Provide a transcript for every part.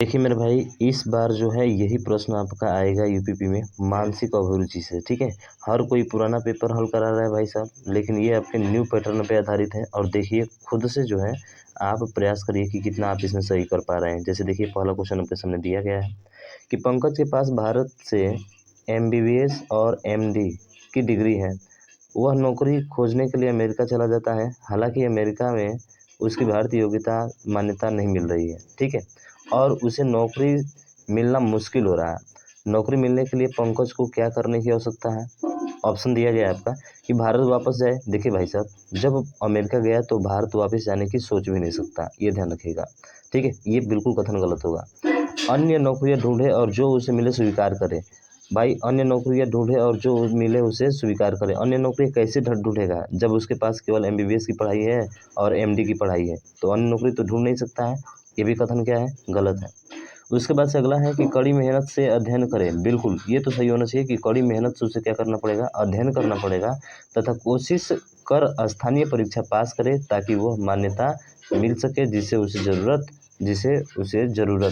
देखिए मेरे भाई, इस बार जो है यही प्रश्न आपका आएगा यूपीपी में मानसिक अभिरुचि से। ठीक है, हर कोई पुराना पेपर हल करा रहा है भाई साहब, लेकिन ये आपके न्यू पैटर्न पे आधारित है। और देखिए खुद से जो है आप प्रयास करिए कि कितना आप इसमें सही कर पा रहे हैं। जैसे देखिए पहला क्वेश्चन आपके सामने दिया गया है कि पंकज के पास भारत से एमबीबीएस और एमडी की डिग्री है। वह नौकरी खोजने के लिए अमेरिका चला जाता है। हालांकि अमेरिका में उसकी भारतीय योग्यता मान्यता नहीं मिल रही है। ठीक है, और उसे नौकरी मिलना मुश्किल हो रहा है। नौकरी मिलने के लिए पंकज को क्या करने की आवश्यकता है? ऑप्शन दिया गया है आपका कि भारत वापस जाए। देखिए भाई साहब, जब अमेरिका गया तो भारत वापस जाने की सोच भी नहीं सकता, ये ध्यान रखिएगा। ठीक है, ये बिल्कुल कथन गलत होगा। अन्य नौकरियां ढूंढे और जो उसे मिले स्वीकार करे। भाई अन्य नौकरियां ढूंढे और जो मिले उसे स्वीकार करे। अन्य नौकरी कैसे ढूंढेगा जब उसके पास केवल एमबीबीएस की पढ़ाई है और एमडी की पढ़ाई है? तो अन्य नौकरी तो ढूंढ नहीं सकता है। ये भी कथन क्या है? गलत है। उसके बाद से अगला है कि कड़ी मेहनत से अध्ययन करें। बिल्कुल ये तो सही होना चाहिए कि कड़ी मेहनत से उसे क्या करना पड़ेगा? अध्ययन करना पड़ेगा तथा कोशिश कर स्थानीय परीक्षा पास करे ताकि वह मान्यता मिल सके जिसे उसे ज़रूरत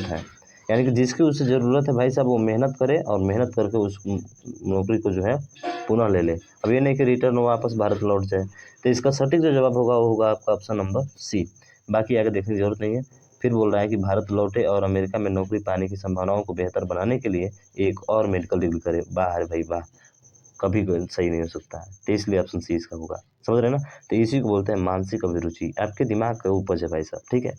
है। यानी कि जिसकी उसे ज़रूरत है भाई साहब, वो मेहनत करे और मेहनत करके उस नौकरी को जो है पुनः ले ले। अब ये नहीं कि रिटर्न वापस भारत लौट जाए। तो इसका सटीक जो जवाब होगा वो होगा आपका ऑप्शन नंबर सी। बाकी आगे देखने की जरूरत नहीं है। फिर बोल रहा है कि भारत लौटे और अमेरिका में नौकरी पाने की संभावनाओं को बेहतर बनाने के लिए एक और मेडिकल डिग्री करे। वाह अरे भाई वाह, कभी कोई सही नहीं हो सकता है। तो इसलिए ऑप्शन सी इसका होगा। समझ रहे हैं ना? तो इसी को बोलते हैं मानसिक अभिरुचि, आपके दिमाग का उपज है भाई साहब। ठीक है,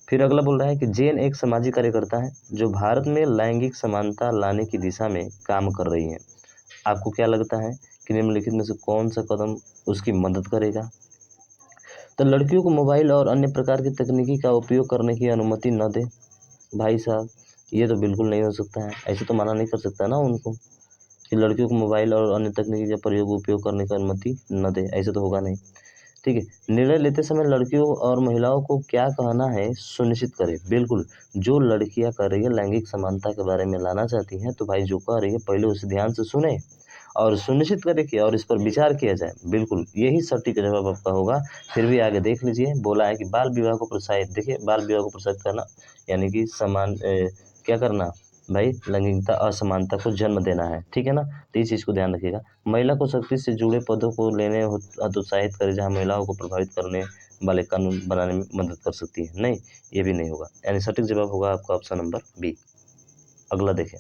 फिर अगला बोल रहा है कि जेन एक सामाजिक कार्यकर्ता है जो भारत में लैंगिक समानता लाने की दिशा में काम कर रही है। आपको क्या लगता है कि निम्नलिखित में से कौन सा कदम उसकी मदद करेगा? तो लड़कियों को मोबाइल और अन्य प्रकार की तकनीकी का उपयोग करने की अनुमति न दे। भाई साहब ये तो बिल्कुल नहीं हो सकता है। ऐसे तो मना नहीं कर सकता ना उनको कि लड़कियों को मोबाइल और अन्य तकनीकी का उपयोग करने की अनुमति न दे। ऐसे तो होगा नहीं। ठीक है, निर्णय लेते समय लड़कियों और महिलाओं को क्या कहना है सुनिश्चित करें। बिल्कुल, जो लड़कियां कर रही है लैंगिक समानता के बारे में लाना चाहती हैं, तो भाई जो कह रही है पहले उसे ध्यान से सुने और सुनिश्चित करें कि और इस पर विचार किया जाए। बिल्कुल यही सटीक जवाब आपका होगा। फिर भी आगे देख लीजिए, बोला है कि बाल विवाह को प्रोत्साहित। देखिए बाल विवाह को प्रोत्साहित करना यानी कि क्या करना भाई? लैंगिकता असमानता को जन्म देना है। ठीक है ना? तो इस चीज़ को ध्यान रखिएगा। महिला को शक्ति से जुड़े पदों को लेने हतोत्साहित करे जहाँ महिलाओं को प्रभावित करने वाले कानून बनाने में मदद कर सकती है। नहीं, ये भी नहीं होगा। यानी सटीक जवाब होगा आपका ऑप्शन नंबर बी। अगला देखें,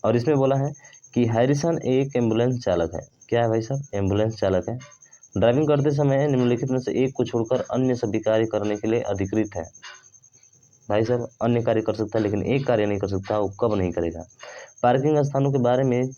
और इसमें बोला है कि हैरिसन एक एम्बुलेंस चालक है। क्या है भाई साहब? एम्बुलेंस चालक है। ड्राइविंग करते समय निम्नलिखित में से एक को छोड़कर अन्य सभी कार्य करने के लिए अधिकृत है। भाई साहब अन्य कार्य कर सकता है लेकिन एक कार्य नहीं कर सकता। वो कब नहीं करेगा? पार्किंग स्थानों के बारे में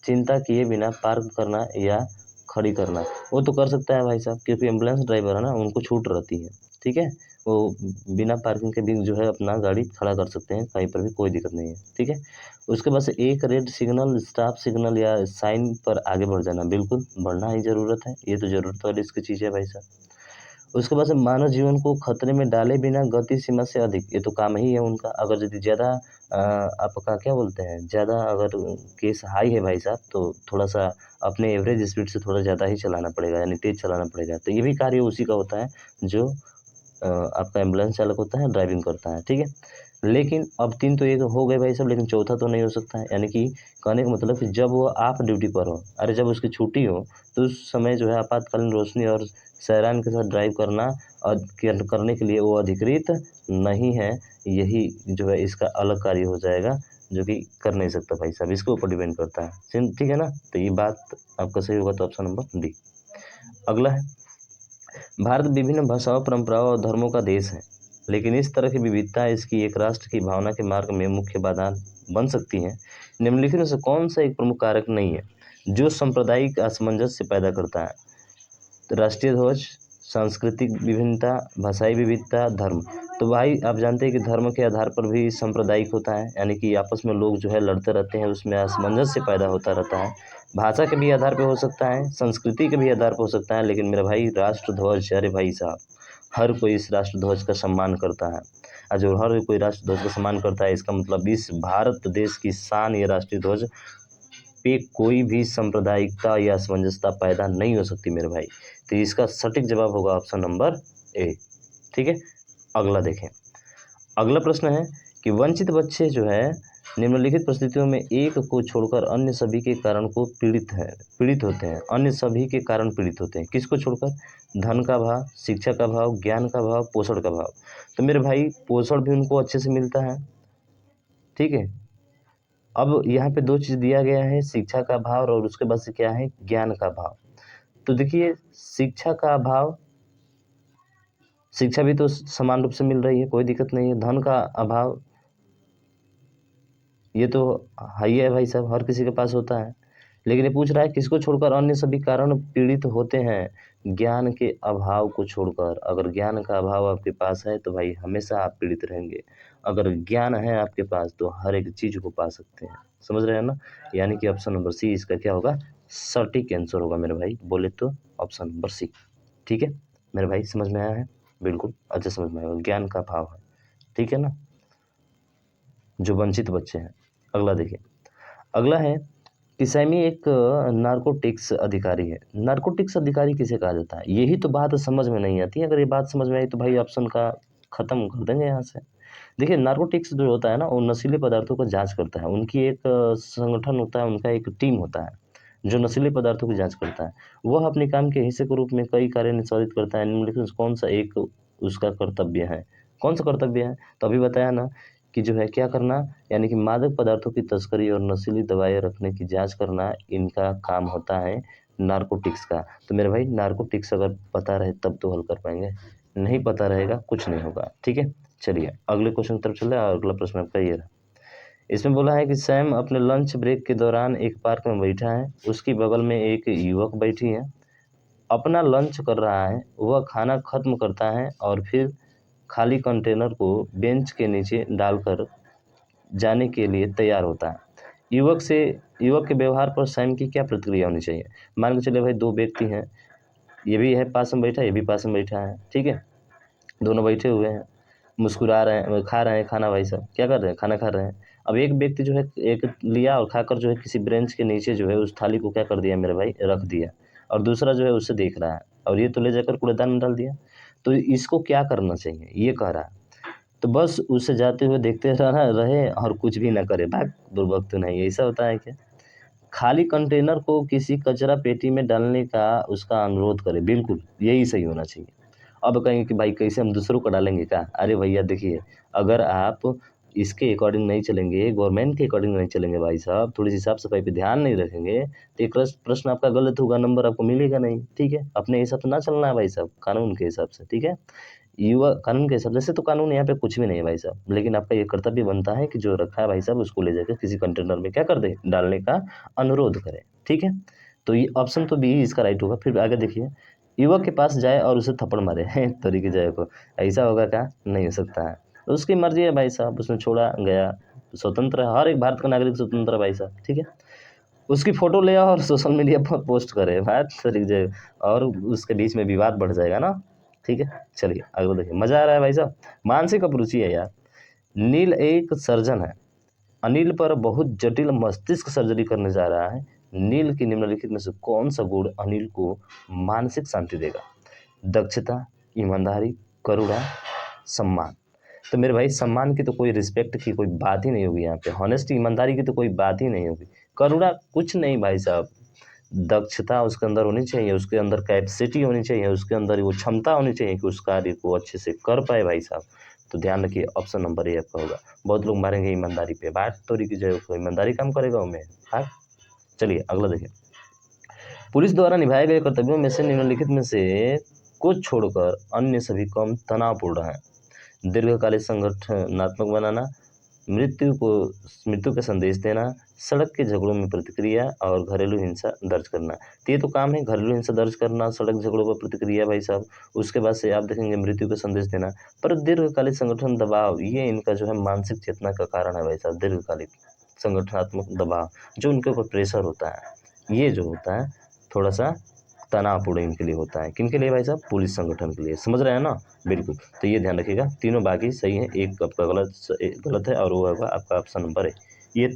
चिंता किए बिना पार्क करना या खड़ी करना। वो तो कर सकता है भाई साहब, क्योंकि एम्बुलेंस ड्राइवर है ना, उनको छूट रहती है। ठीक है, वो बिना पार्किंग के भी जो है अपना गाड़ी खड़ा कर सकते हैं कहीं पर भी, कोई दिक्कत नहीं है। ठीक है, उसके बाद से एक रेड सिग्नल, स्टॉप सिग्नल या साइन पर आगे बढ़ जाना। बिल्कुल बढ़ना ही ज़रूरत है, ये तो ज़रूरत वाली इसकी चीज़ है भाई साहब। उसके बाद से मानव जीवन को खतरे में डाले बिना गति सीमा से अधिक, ये तो काम ही है उनका। अगर यदि ज़्यादा आपका क्या बोलते हैं, ज़्यादा अगर केस हाई है भाई साहब, तो थोड़ा-सा अपने एवरेज स्पीड से थोड़ा ज़्यादा ही चलाना पड़ेगा, यानी तेज़ चलाना पड़ेगा। तो ये भी कार्य उसी का होता है जो आपका एम्बुलेंस चालक होता है, ड्राइविंग करता है। ठीक है, लेकिन अब 3 तो ये तो हो गए भाई साहब, लेकिन चौथा तो नहीं हो सकता है। यानी कि कहने का मतलब कि जब वो आप ड्यूटी पर हो, अरे जब उसकी छुट्टी हो, तो उस समय जो है आपातकालीन रोशनी और सैरान के साथ ड्राइव करना करने के लिए वो अधिकृत नहीं है। यही जो है इसका अलग कार्य हो जाएगा जो कि कर नहीं सकता भाई साहब, इसके ऊपर डिपेंड करता है। ठीक है ना? तो ये बात आपका सही होगा, तो ऑप्शन नंबर डी। अगला है, भारत विभिन्न भाषाओं, परंपराओं और धर्मों का देश है, लेकिन इस तरह की विविधता इसकी एक राष्ट्र की भावना के मार्ग में मुख्य बाधा बन सकती है। निम्नलिखित में से कौन सा एक प्रमुख कारक नहीं है जो सांप्रदायिक असमंजस पैदा करता है? तो राष्ट्रीय ध्वज, सांस्कृतिक विभिन्नता, भाषाई विविधता, धर्म। तो भाई आप जानते हैं कि धर्म के आधार पर भी सांप्रदायिक होता है, यानी कि आपस में लोग जो है लड़ते रहते हैं, उसमें असमंजस पैदा होता रहता है। भाषा के भी आधार पे हो सकता है, संस्कृति के भी आधार पर हो सकता है, लेकिन मेरा भाई राष्ट्र ध्वज, अरे भाई साहब हर कोई इस राष्ट्र ध्वज का सम्मान करता है। और जो हर कोई राष्ट्र ध्वज का सम्मान करता है, इसका मतलब इस भारत देश की शान ये राष्ट्रीय ध्वज पे कोई भी सांप्रदायिकता या असमंजसता पैदा नहीं हो सकती मेरे भाई। तो इसका सटीक जवाब होगा ऑप्शन नंबर ए। ठीक है, अगला देखें। अगला प्रश्न है कि वंचित बच्चे जो है निम्नलिखित परिस्थितियों में एक को छोड़कर अन्य सभी के कारण को पीड़ित होते हैं। अन्य सभी के कारण पीड़ित होते हैं, किसको छोड़कर? धन का अभाव, शिक्षा का अभाव, ज्ञान का अभाव, पोषण का अभाव। तो मेरे भाई पोषण भी उनको अच्छे से मिलता है, ठीक है। अब यहाँ पे दो चीज़ दिया गया है, शिक्षा का अभाव और उसके बाद से क्या है, ज्ञान का अभाव। तो देखिए शिक्षा का अभाव, शिक्षा भी तो समान रूप से मिल रही है, कोई दिक्कत नहीं है। धन का अभाव ये तो हाई है भाई साहब, हर किसी के पास होता है। लेकिन ये पूछ रहा है किसको छोड़कर अन्य सभी कारण पीड़ित होते हैं? ज्ञान के अभाव को छोड़कर। अगर ज्ञान का अभाव आपके पास है तो भाई हमेशा आप पीड़ित रहेंगे। अगर ज्ञान है आपके पास तो हर एक चीज़ को पा सकते हैं, समझ रहे हैं ना। यानी कि ऑप्शन नंबर सी इसका क्या होगा, सटीक आंसर होगा मेरे भाई, बोले तो ऑप्शन नंबर सी। ठीक है मेरे भाई, समझ में आया है? बिल्कुल अच्छे समझ में आया, ज्ञान का अभाव है, ठीक है ना, जो वंचित बच्चे हैं। अगला देखिए, अगला है कि सैमी एक नारकोटिक्स अधिकारी है। नारकोटिक्स अधिकारी किसे कहा जाता है? यही तो बात समझ में नहीं आती है। अगर ये बात समझ में आई तो भाई ऑप्शन का खत्म कर देंगे यहाँ से। देखिए नारकोटिक्स जो होता है ना, वो नशीले पदार्थों का जांच करता है। उनकी एक संगठन होता है, उनका एक टीम होता है जो नशीले पदार्थों की जांच करता है। वह अपने काम के हिस्से के रूप में कई कार्य निष्पादित करता है। निम्नलिखित में से कौन सा एक उसका कर्तव्य है? कौन सा कर्तव्य है? तो अभी बताया ना कि जो है क्या करना, यानी कि मादक पदार्थों की तस्करी और नशीली दवाएं रखने की जांच करना, इनका काम होता है नारकोटिक्स का। तो मेरे भाई नारकोटिक्स अगर पता रहे तब तो हल कर पाएंगे, नहीं पता रहेगा कुछ नहीं होगा, ठीक है। चलिए अगले क्वेश्चन की तरफ चलते हैं। और अगला प्रश्न आपका ये रहा, इसमें बोला है कि सैम अपने लंच ब्रेक के दौरान एक पार्क में बैठा है, उसकी बगल में एक युवक बैठी है, अपना लंच कर रहा है। वह खाना खत्म करता है और फिर खाली कंटेनर को बेंच के नीचे डालकर जाने के लिए तैयार होता है। युवक के व्यवहार पर सैम की क्या प्रतिक्रिया होनी चाहिए? मान के चले भाई दो व्यक्ति हैं, ये भी है पास में बैठा, ये भी पास में बैठा है, ठीक है। दोनों बैठे हुए हैं, मुस्कुरा रहे हैं, खा रहे हैं खाना, भाई साहब क्या कर रहे हैं, खाना खा रहे हैं। अब एक व्यक्ति जो है एक लिया और खाकर जो है किसी बेंच के नीचे जो है उस थाली को क्या कर दिया मेरे भाई, रख दिया। और दूसरा जो है उससे देख रहा है और ये तो ले जाकर कूड़ेदान में डाल दिया। तो इसको क्या करना चाहिए ये कह रहा है। तो बस उससे जाते हुए देखते रहना रहे और कुछ भी ना करे, भाग बुड़बक तो नहीं, ऐसा होता है क्या? खाली कंटेनर को किसी कचरा पेटी में डालने का उसका अनुरोध करे, बिल्कुल यही सही होना चाहिए। अब कहेंगे कि भाई कैसे हम दूसरों को डालेंगे क्या? अरे भैया देखिए, अगर आप इसके अकॉर्डिंग नहीं चलेंगे, गवर्नमेंट के अकॉर्डिंग नहीं चलेंगे भाई साहब, थोड़ी सी साफ सफाई पे ध्यान नहीं रखेंगे तो एक प्रश्न आपका गलत होगा, नंबर आपको मिलेगा नहीं, ठीक है। अपने हिसाब से ना चलना है भाई साहब, कानून के हिसाब से, ठीक है। युवा कानून के हिसाब से तो कानून यहाँ पे कुछ भी नहीं है भाई साहब, लेकिन आपका ये कर्तव्य बनता है कि जो रखा है भाई साहब उसको ले जाकर किसी कंटेनर में क्या कर दे, डालने का अनुरोध करें, ठीक है। तो ये ऑप्शन तो बी इसका राइट होगा। फिर आगे देखिए, युवक के पास जाए और उसे थप्पड़ मारे हैं तरीके जाए को, ऐसा होगा क्या? नहीं हो सकता है। तो उसकी मर्जी है भाई साहब, उसने छोड़ा गया, स्वतंत्र है, हर एक भारत का नागरिक स्वतंत्र है भाई साहब, ठीक है। उसकी फोटो ले और सोशल मीडिया पर पोस्ट करे, बात तरीके जाए, और उसके बीच में विवाद बढ़ जाएगा ना, ठीक है। चलिए अगला देखिए, मजा आ रहा है भाई साहब, मानसिक अपरुचि है यार। नील एक सर्जन है, अनिल पर बहुत जटिल मस्तिष्क सर्जरी करने जा रहा है। नील की निम्नलिखित में से कौन सा गुण अनिल को मानसिक शांति देगा? दक्षता, ईमानदारी, करुणा, सम्मान। तो मेरे भाई सम्मान की तो कोई, रिस्पेक्ट की कोई बात ही नहीं होगी यहाँ पे, हॉनेस्टी ईमानदारी की तो कोई बात ही नहीं होगी, करुणा कुछ नहीं भाई साहब। दक्षता उसके अंदर होनी चाहिए, उसके अंदर कैपेसिटी होनी चाहिए, उसके अंदर वो क्षमता होनी चाहिए कि उस कार्य को अच्छे से कर पाए भाई साहब। तो ध्यान रखिए ऑप्शन नंबर ए आपका होगा। बहुत लोग मारेंगे ईमानदारी पे, बात तोरी की जय, कोई ईमानदारी काम करेगा उनमें, हाँ। चलिए अगला देखिए, पुलिस द्वारा निभाए गए कर्तव्यों में से निम्नलिखित में से कुछ छोड़कर अन्य सभी कम तनावपूर्ण हैं। दीर्घकालिक संगठनात्मक बनाना, मृत्यु का संदेश देना, सड़क के झगड़ों में प्रतिक्रिया और घरेलू हिंसा दर्ज करना। तो ये तो काम है, घरेलू हिंसा दर्ज करना, सड़क झगड़ों पर प्रतिक्रिया भाई साहब। उसके बाद से आप देखेंगे मृत्यु का संदेश देना। पर दीर्घकालिक संगठन दबाव, ये इनका जो है मानसिक चेतना का कारण है भाई साहब। दीर्घकालिक संगठनात्मक दबाव, जो उनके ऊपर प्रेशर होता है, ये जो होता है थोड़ा सा तनावपूर्ण इनके लिए होता है। किनके लिए भाई साहब? पुलिस संगठन के लिए, समझ रहे हैं ना, बिल्कुल। तो ये ध्यान रखिएगा, तीनों बाकी सही है, एक आपका गलत है और वो होगा आपका ऑप्शन नंबर है। ये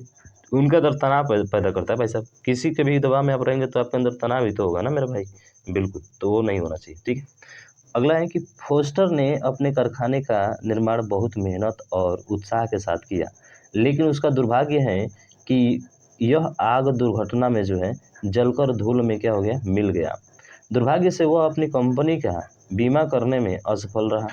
उनका अंदर तनाव पैदा करता है भाई साहब। किसी के भी दबाव में आप रहेंगे तो आपके अंदर तनाव ही तो होगा ना मेरा भाई, बिल्कुल। तो वो नहीं होना चाहिए, ठीक है। अगला है कि फोस्टर ने अपने कारखाने का निर्माण बहुत मेहनत और उत्साह के साथ किया, लेकिन उसका दुर्भाग्य है कि यह आग दुर्घटना में जो है जलकर धूल में क्या हो गया, मिल गया। दुर्भाग्य से वह अपनी कंपनी का बीमा करने में असफल रहा।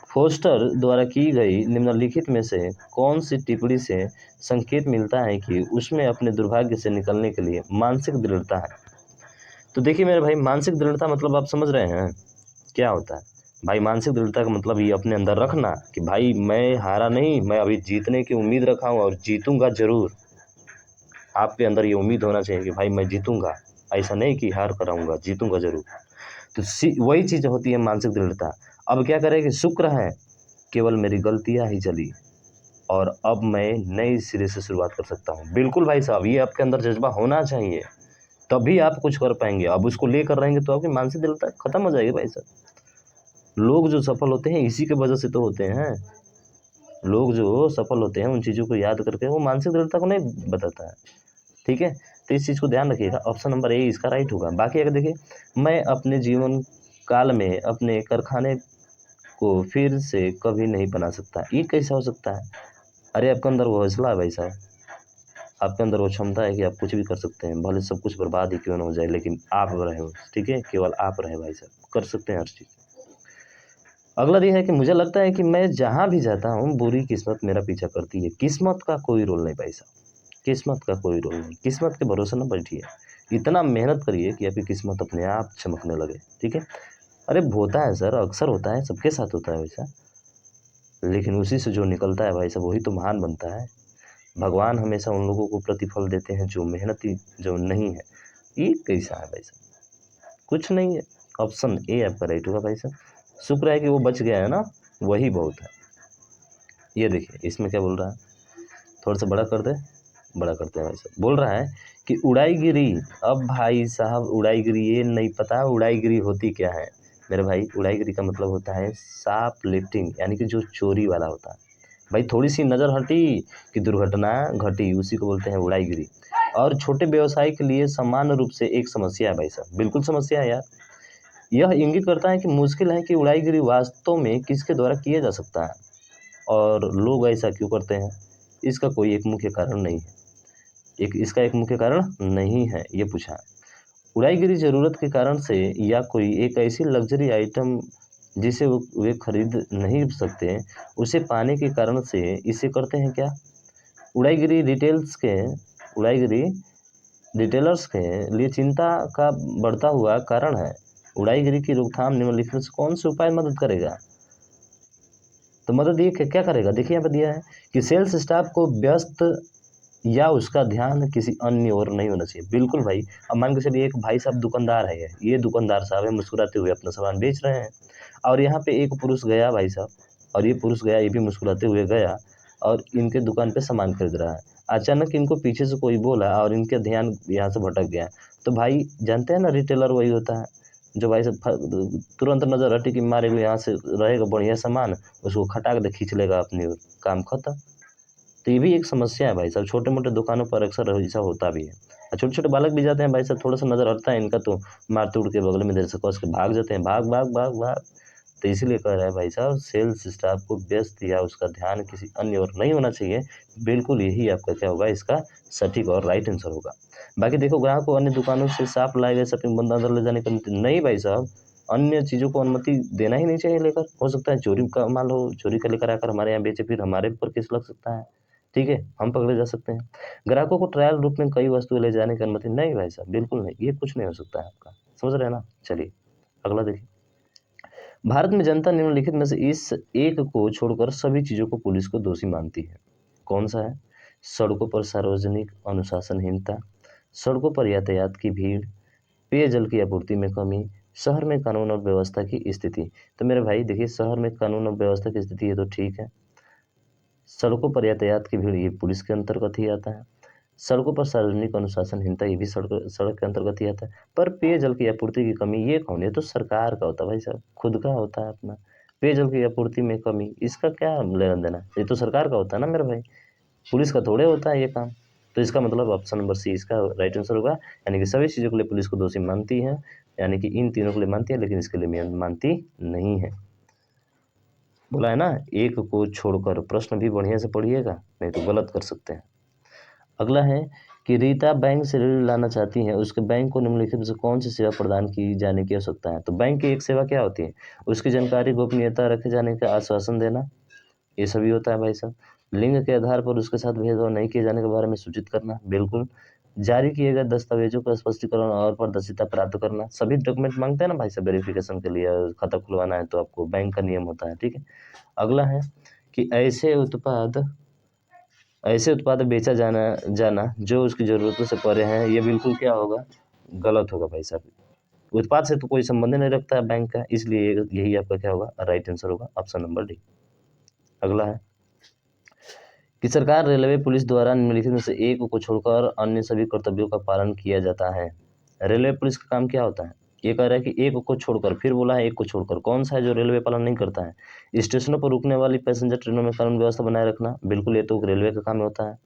फोस्टर द्वारा की गई निम्नलिखित में से कौन सी टिप्पणी से संकेत मिलता है कि उसमें अपने दुर्भाग्य से निकलने के लिए मानसिक दृढ़ता है? तो देखिए मेरे भाई, मानसिक दृढ़ता मतलब आप समझ रहे हैं क्या होता है? भाई मानसिक दृढ़ता का मतलब ये अपने अंदर रखना कि भाई मैं हारा नहीं, मैं अभी जीतने की उम्मीद रखा हूँ और जीतूंगा जरूर। आपके अंदर ये उम्मीद होना चाहिए कि भाई मैं जीतूंगा, ऐसा नहीं कि हार कर आऊंगा, जीतूंगा जरूर। तो वही चीज़ होती है मानसिक दृढ़ता। अब क्या करें कि शुक्र है केवल मेरी गलतियां ही चली और अब मैं नए सिरे से शुरुआत कर सकता हूँ। बिल्कुल भाई साहब, ये आपके अंदर जज्बा होना चाहिए, तभी आप कुछ कर पाएंगे। अब उसको लेकर रहेंगे तो आपकी मानसिक दृढ़ता खत्म हो जाएगी भाई साहब। लोग जो सफल होते हैं इसी के वजह से तो होते हैं। लोग जो सफल होते हैं उन चीज़ों को याद करके वो मानसिक दृढ़ता को नहीं बताता है। ठीक है, तो इस चीज़ को ध्यान रखिएगा। ऑप्शन नंबर ए इसका राइट होगा। बाकी अगर देखिए, मैं अपने जीवन काल में अपने कारखाने को फिर से कभी नहीं बना सकता, ये कैसा हो सकता है? अरे आपके अंदर वो हौसला है भाई साहब, आपके अंदर वो क्षमता है कि आप कुछ भी कर सकते हैं, भले सब कुछ बर्बाद ही क्यों ना हो जाए, लेकिन आप रहे हो। ठीक है, केवल आप रहे भाई साहब, कर सकते हैं हर चीज़। अगला ये है कि मुझे लगता है कि मैं जहाँ भी जाता हूँ बुरी किस्मत मेरा पीछा करती है। किस्मत का कोई रोल नहीं भाई साहब, किस्मत का कोई रोल नहीं। किस्मत के भरोसे ना बैठिए, इतना मेहनत करिए कि आपकी किस्मत अपने आप चमकने लगे। ठीक है, अरे होता है सर, अक्सर होता है, सबके साथ होता है वैसा, लेकिन उसी से जो निकलता है भाई साहब वही तो महान बनता है। भगवान हमेशा उन लोगों को प्रतिफल देते हैं जो मेहनती जो नहीं है। ये कैसा है भाई साहब, कुछ नहीं है। ऑप्शन ए आपका राइट होगा भाई साहब। शुक्र है कि वो बच गया है ना, वही बहुत है। ये देखिए इसमें क्या बोल रहा है, थोड़ा सा बड़ा कर दे, बड़ा करते हैं भाई साहब। बोल रहा है कि उड़ाईगिरी। अब भाई साहब उड़ाईगिरी ये नहीं पता उड़ाईगिरी होती क्या है? मेरे भाई उड़ाईगिरी का मतलब होता है शार्प लिफ्टिंग, यानी कि जो चोरी वाला होता है। भाई थोड़ी सी नज़र हटी कि दुर्घटना घटी, उसी को बोलते हैं उड़ाईगिरी। और छोटे व्यवसाय के लिए सामान्य रूप से एक समस्या है भाई साहब, बिल्कुल समस्या है यार। यह इंगित करता है कि मुश्किल है कि उड़ाईगिरी वास्तव में किसके द्वारा किया जा सकता है और लोग ऐसा क्यों करते हैं। इसका कोई एक मुख्य कारण नहीं है, इसका एक मुख्य कारण नहीं है ये पूछा। उड़ाईगिरी ज़रूरत के कारण से या कोई एक ऐसी लग्जरी आइटम जिसे वे खरीद नहीं सकते, उसे पाने के कारण से इसे करते हैं क्या? उड़ाईगिरी उड़ाईगिरी रिटेलर्स के लिए चिंता का बढ़ता हुआ कारण है। उड़ाईगिरी की रोकथाम निम्नलिखित से कौन से उपाय मदद करेगा? तो मदद ये क्या करेगा, देखिए यहाँ पर दिया है कि सेल्स स्टाफ को व्यस्त या उसका ध्यान किसी अन्य ओर नहीं होना चाहिए। बिल्कुल भाई, अब मान के चलिए एक भाई साहब दुकानदार है, ये दुकानदार साहब है, मुस्कुराते हुए अपना सामान बेच रहे हैं और यहाँ पे एक पुरुष गया भाई साहब, और ये पुरुष गया, ये भी मुस्कुराते हुए गया और इनके दुकान पे सामान खरीद रहा है। अचानक इनको पीछे से कोई बोला और इनका ध्यान यहाँ से भटक गया। तो भाई जानते हैं ना, रिटेलर वही होता है जो भाई साहब तुरंत नज़र हटी कि मारे को यहाँ से रहेगा बढ़िया सामान, उसको खटाक दे खींच लेगा अपनी ओर, काम खत्म। तो ये भी एक समस्या है भाई साहब, छोटे-मोटे दुकानों पर अक्सर ऐसा होता भी है। और छोटे-छोटे बालक भी जाते हैं भाई साहब, थोड़ा-सा नज़र हटता है इनका तो मार-तोड़ के बगल में इधर से कस के भाग जाते हैं, भाग, भाग, भाग, भाग। तो इसीलिए कह रहा है भाई साहब, सेल्स स्टाफ को व्यस्त या उसका ध्यान किसी अन्य ओर नहीं होना चाहिए। बिल्कुल यही आपका क्या होगा, इसका सटीक और राइट आंसर होगा। बाकी देखो, ग्राहक को अन्य दुकानों से साफ लाए गए शॉपिंग बंद अंदर ले जाने की अनुमति नहीं भाई साहब, अन्य चीज़ों को अनुमति देना ही नहीं चाहिए लेकर। हो सकता है चोरी का माल हो, चोरी का लेकर आकर हमारे यहाँ बेचे, फिर हमारे ऊपर केस लग सकता है। ठीक है, हम पकड़े जा सकते हैं। ग्राहकों को ट्रायल रूप में कई वस्तुएँ ले जाने की अनुमति नहीं भाई साहब, बिल्कुल नहीं, ये कुछ नहीं हो सकता है आपका। समझ रहे हैं ना? चलिए, अगला देखिए। भारत में जनता निम्नलिखित में से इस एक को छोड़कर सभी चीज़ों को पुलिस को दोषी मानती है। कौन-सा है? सड़कों पर सार्वजनिक अनुशासनहीनता, सड़कों पर यातायात की भीड़, पेयजल की आपूर्ति में कमी, शहर में कानून और व्यवस्था की स्थिति। तो मेरे भाई देखिए, शहर में कानून और व्यवस्था की स्थिति है तो ठीक है। सड़कों पर यातायात की भीड़ ये पुलिस के अंतर्गत ही आता है। सड़कों पर सार्वजनिक अनुशासनहीनता ये भी सड़क सड़क के अंतर्गत ही आता है। पर पेयजल की आपूर्ति की कमी ये कौन? ये तो सरकार का होता है भाई साहब, खुद का होता है अपना। पेयजल की आपूर्ति में कमी, इसका क्या लेना-देना? ये तो सरकार का होता है ना मेरे भाई, पुलिस का थोड़े होता है ये काम। तो इसका मतलब ऑप्शन नंबर सी इसका राइट आंसर होगा, यानी कि सभी चीज़ों के लिए पुलिस को दोषी मानती है। यानी कि इन तीनों के लिए मानती है लेकिन इसके लिए मानती नहीं है। बोला है ना, एक को छोड़कर। प्रश्न भी बढ़िया से पढ़िएगा, नहीं तो गलत कर सकते हैं। अगला है कि रीता बैंक से ऋण लाना चाहती हैं, उसके बैंक को निम्नलिखित में से कौन सी सेवा प्रदान की जाने की आवश्यकता है। तो बैंक की एक सेवा क्या होती है? उसकी जानकारी गोपनीयता रखे जाने का आश्वासन देना, ये सभी होता है भाई साहब। लिंग के आधार पर उसके साथ भेदभाव नहीं किए जाने के बारे में सूचित करना, बिल्कुल। जारी किए गए दस्तावेजों का स्पष्टीकरण और पारदर्शिता प्राप्त करना, सभी डॉक्यूमेंट मांगते हैं ना भाई साहब वेरिफिकेशन के लिए, खाता खुलवाना है तो आपको बैंक का नियम होता है, ठीक है। अगला है कि ऐसे उत्पाद बेचा जाना जाना जो उसकी ज़रूरतों से परे हैं, ये बिल्कुल क्या होगा? गलत होगा भाई साहब। उत्पाद से तो कोई संबंध नहीं रखता है बैंक का, इसलिए यही आपका क्या होगा? राइट आंसर होगा, ऑप्शन नंबर डी। अगला है कि सरकार, रेलवे, पुलिस द्वारा निम्नलिखित में से एक को छोड़कर अन्य सभी कर्तव्यों का पालन किया जाता है। रेलवे पुलिस का काम क्या होता है? ये कह रहा है कि एक को छोड़कर, फिर बोला है एक को छोड़कर। कौन सा है जो रेलवे पालन नहीं करता है? स्टेशनों पर रुकने वाली पैसेंजर ट्रेनों में कानून व्यवस्था बनाए रखना, बिल्कुल ये तो रेलवे का काम होता है।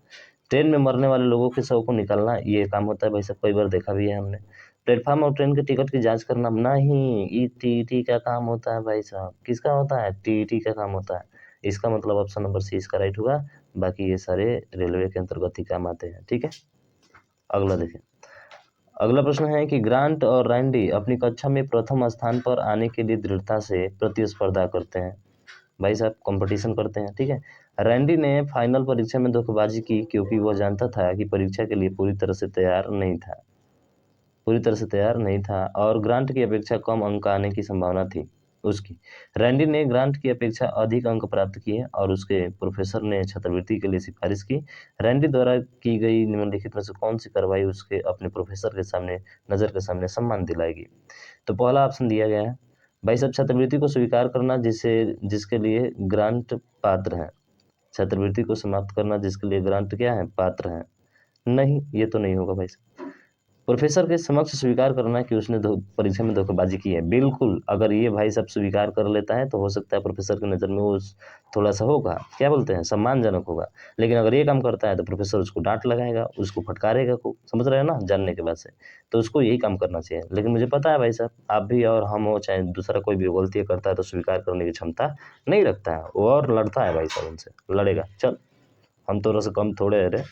ट्रेन में मरने वाले लोगों के शव को निकालना, ये काम होता है भाई साहब, कई बार देखा भी है हमने। प्लेटफार्म और ट्रेन के टिकट की जांच करना नहीं, ये टीटी का काम होता है भाई साहब। किसका होता है? टीटी का काम होता है। इसका मतलब ऑप्शन नंबर सी इसका राइट होगा। बाकी ये सारे रेलवे के अंतर्गत ही काम आते हैं, ठीक है। अगला देखें। अगला प्रश्न है कि ग्रांट और रैंडी अपनी कक्षा में प्रथम स्थान पर आने के लिए दृढ़ता से प्रतिस्पर्धा करते हैं। भाई साहब कंपटीशन करते हैं, ठीक है। रैंडी ने फाइनल परीक्षा में धोखेबाजी की क्योंकि वह जानता था कि परीक्षा के लिए पूरी तरह से तैयार नहीं था और ग्रांट की अपेक्षा कम अंक आने की संभावना थी उसकी। रैंडी ने ग्रांट की अपेक्षा अधिक अंक प्राप्त किए और उसके प्रोफेसर ने छात्रवृत्ति के लिए सिफारिश की। रैंडी द्वारा की गई निम्नलिखित में से कौन सी कार्रवाई उसके अपने प्रोफेसर के सामने नज़र के सामने सम्मान दिलाएगी? तो पहला ऑप्शन दिया गया है भाई साहब, छात्रवृत्ति को स्वीकार करना जिसके लिए ग्रांट पात्र है। छात्रवृत्ति को समाप्त करना जिसके लिए ग्रांट क्या है? पात्र है। नहीं, ये तो नहीं होगा भाई साहब। प्रोफेसर के समक्ष स्वीकार करना कि उसने परीक्षा में धोखेबाजी की है, बिल्कुल। अगर ये भाई साहब स्वीकार कर लेता है तो हो सकता है प्रोफेसर की नज़र में वो थोड़ा सा होगा, क्या बोलते हैं, सम्मानजनक होगा। लेकिन अगर ये काम करता है तो प्रोफेसर उसको डांट लगाएगा, उसको फटकारेगा खूब, समझ रहे हैं ना, जानने के बाद से। तो उसको यही काम करना चाहिए। लेकिन मुझे पता है भाई साहब, आप भी और हम हो, चाहे दूसरा कोई भी गलती करता है तो स्वीकार करने की क्षमता नहीं रखता है वो, और लड़ता है भाई साहब उनसे, लड़ेगा। चल, हम तो रस कम थोड़े है,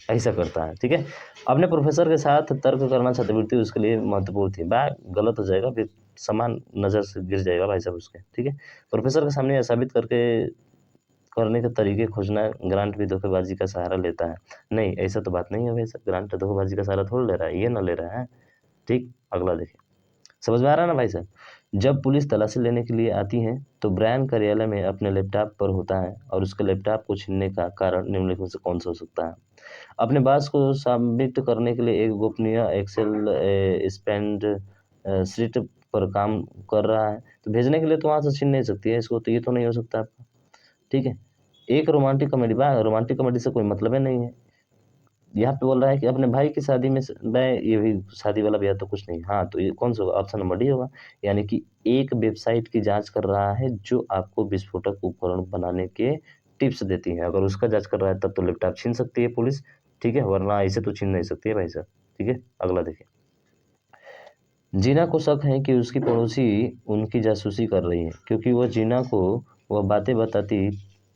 ऐसा करता है, ठीक है। अपने प्रोफेसर के साथ तर्क करना छात्रवृत्ति उसके लिए महत्वपूर्ण थी। गलत हो जाएगा, फिर समान नज़र से गिर जाएगा भाई साहब उसके, ठीक है। प्रोफेसर के सामने यह साबित करने के तरीके खोजना, ग्रांट भी धोखेबाजी का सहारा लेता है। नहीं, ऐसा तो बात नहीं है भाई साहब, ग्रांट धोखेबाजी का सहारा थोड़ा ले रहा है, ये ना ले रहा है, ठीक। अगला देखिए, समझ में आ रहा है ना भाई साहब? जब पुलिस तलाशी लेने के लिए आती है तो ब्रायन कार्यालय में अपने लैपटॉप पर होता है और उसके लैपटॉप को छीनने का कारण निम्नलिखित में से कौन सा हो सकता है? अपने बॉस को सबमिट करने के लिए एक गोपनीय एक्सेल स्प्रेडशीट पर काम कर रहा है, तो भेजने के लिए तो वहाँ से छीन नहीं सकती है इसको, तो ये तो नहीं हो सकता आपका, ठीक है। एक रोमांटिक कॉमेडी से कोई मतलब ही नहीं है। यहाँ पे बोल रहा है कि अपने भाई की शादी में मैं, ये भी शादी वाला ब्याह तो कुछ नहीं। हाँ, तो ये कौन सा होगा? ऑप्शन नंबर डी होगा। यानी कि एक वेबसाइट की जांच कर रहा है जो आपको विस्फोटक उपकरण बनाने के टिप्स देती है। अगर उसका जांच कर रहा है तब तो लैपटॉप छीन सकती है पुलिस, ठीक है, वरना ऐसे तो छीन नहीं सकती है भाई साहब, ठीक है। अगला देखिए। जीना को शक है कि उसकी पड़ोसी उनकी जासूसी कर रही है क्योंकि जीना को वह बातें बताती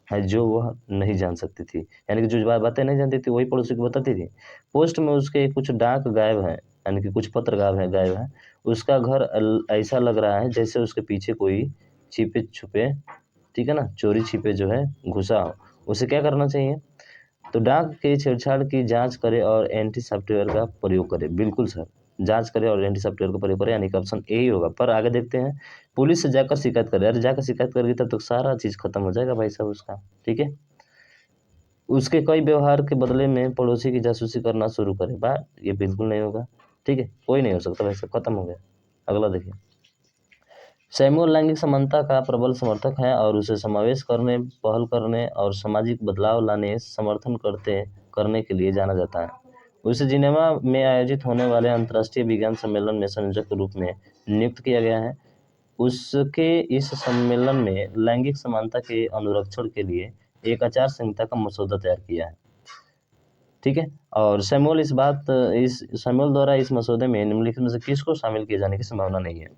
है जो वह नहीं जान सकती थी। यानी कि जो बातें नहीं जानती थी वही पड़ोसी को बताती थी। पोस्ट में उसके कुछ डाक गायब है, यानी कि कुछ पत्र गायब है। उसका घर ऐसा लग रहा है जैसे उसके पीछे कोई छिपे छुपे, ठीक है ना, चोरी छिपे जो है घुसा हो। उसे क्या करना चाहिए? तो डाक के छेड़छाड़ की जांच करे और एंटी सॉफ्टवेयर का प्रयोग करे, बिल्कुल सर। जांच करे और एंटी सॉफ्टवेयर का प्रयोग करे, यानी कि ऑप्शन ए ही होगा। पर आगे देखते हैं, पुलिस से जाकर शिकायत करे। अरे जाकर शिकायत करेगी तब तक सारा चीज़ खत्म हो जाएगा भाई साहब उसका, ठीक है। उसके कई व्यवहार के बदले में पड़ोसी की जासूसी करना शुरू करे, ये बिल्कुल नहीं होगा, ठीक है, कोई नहीं हो सकता भाई साहब, खत्म हो गया। अगला देखिए। सैमुअल लैंगिक समानता का प्रबल समर्थक है और उसे समावेश करने, पहल करने और सामाजिक बदलाव लाने समर्थन करने के लिए जाना जाता है। उसे जिनेवा में आयोजित होने वाले अंतर्राष्ट्रीय विज्ञान सम्मेलन में संयोजक के रूप में नियुक्त किया गया है। उसके इस सम्मेलन में लैंगिक समानता के अनुरक्षण के लिए एक आचार संहिता का मसौदा तैयार किया है। ठीक है। और सैमुअल द्वारा इस मसौदे में निम्नलिखित में से किसको शामिल किए जाने की संभावना नहीं है?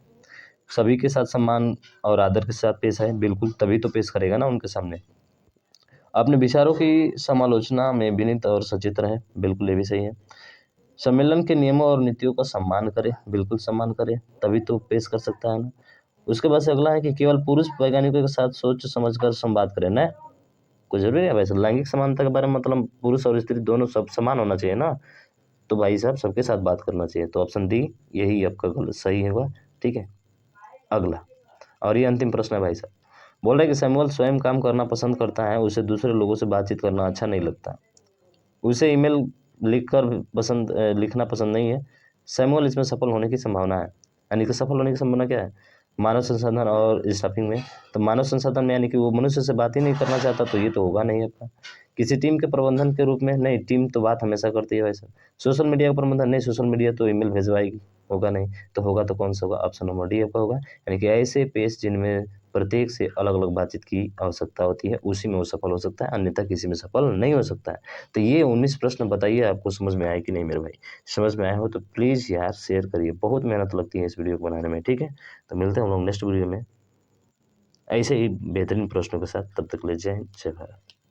सभी के साथ सम्मान और आदर के साथ पेश आए, बिल्कुल, तभी तो पेश करेगा ना उनके सामने। अपने विचारों की समालोचना में विनीत और सचेत रहे, बिल्कुल ये भी सही है। सम्मेलन के नियमों और नीतियों का सम्मान करे, बिल्कुल सम्मान करे, तभी तो पेश कर सकता है ना। उसके बाद से अगला है कि केवल पुरुष वैज्ञानिकों के साथ सोच समझकर संवाद करें ना। कोई जरूरी है वैसे लैंगिक समानता के बारे में, मतलब पुरुष और स्त्री दोनों सब समान होना चाहिए ना। तो भाई साहब सबके साथ बात करना चाहिए, तो ऑप्शन डी यही आपका गलत सही होगा। ठीक है, अगला, और ये अंतिम प्रश्न है भाई साहब। बोल रहे हैं कि सैमुअल स्वयं काम करना पसंद करता है, उसे दूसरे लोगों से बातचीत करना अच्छा नहीं लगता, उसे ईमेल लिखना पसंद नहीं है। सैमुअल इसमें सफल होने की संभावना है, यानी कि सफल होने की संभावना क्या है? मानव संसाधन और स्टाफिंग में। तो मानव संसाधन में यानी कि वो मनुष्य से बात ही नहीं करना चाहता, तो ये तो होगा नहीं आपका। किसी टीम के प्रबंधन के रूप में नहीं, टीम तो बात हमेशा करती है वैसे। सोशल मीडिया का प्रबंधन नहीं, सोशल मीडिया तो ईमेल भिजवाएगी, होगा नहीं। तो होगा तो कौन सा होगा? ऑप्शन नंबर डी आपका होगा, यानी कि ऐसे पेश जिनमें प्रत्येक से अलग अलग बातचीत की आवश्यकता होती है, उसी में वो सफल हो सकता है, अन्यथा किसी में सफल नहीं हो सकता है। तो ये 19 प्रश्न बताइए आपको समझ में आए कि नहीं मेरे भाई? समझ में आए हो तो प्लीज़ यार शेयर करिए, बहुत मेहनत लगती है इस वीडियो को बनाने में, ठीक है? तो मिलते हैं हम लोग नेक्स्ट वीडियो में ऐसे ही बेहतरीन प्रश्नों के साथ, तब तक के लिए जय हिंद, जय भारत।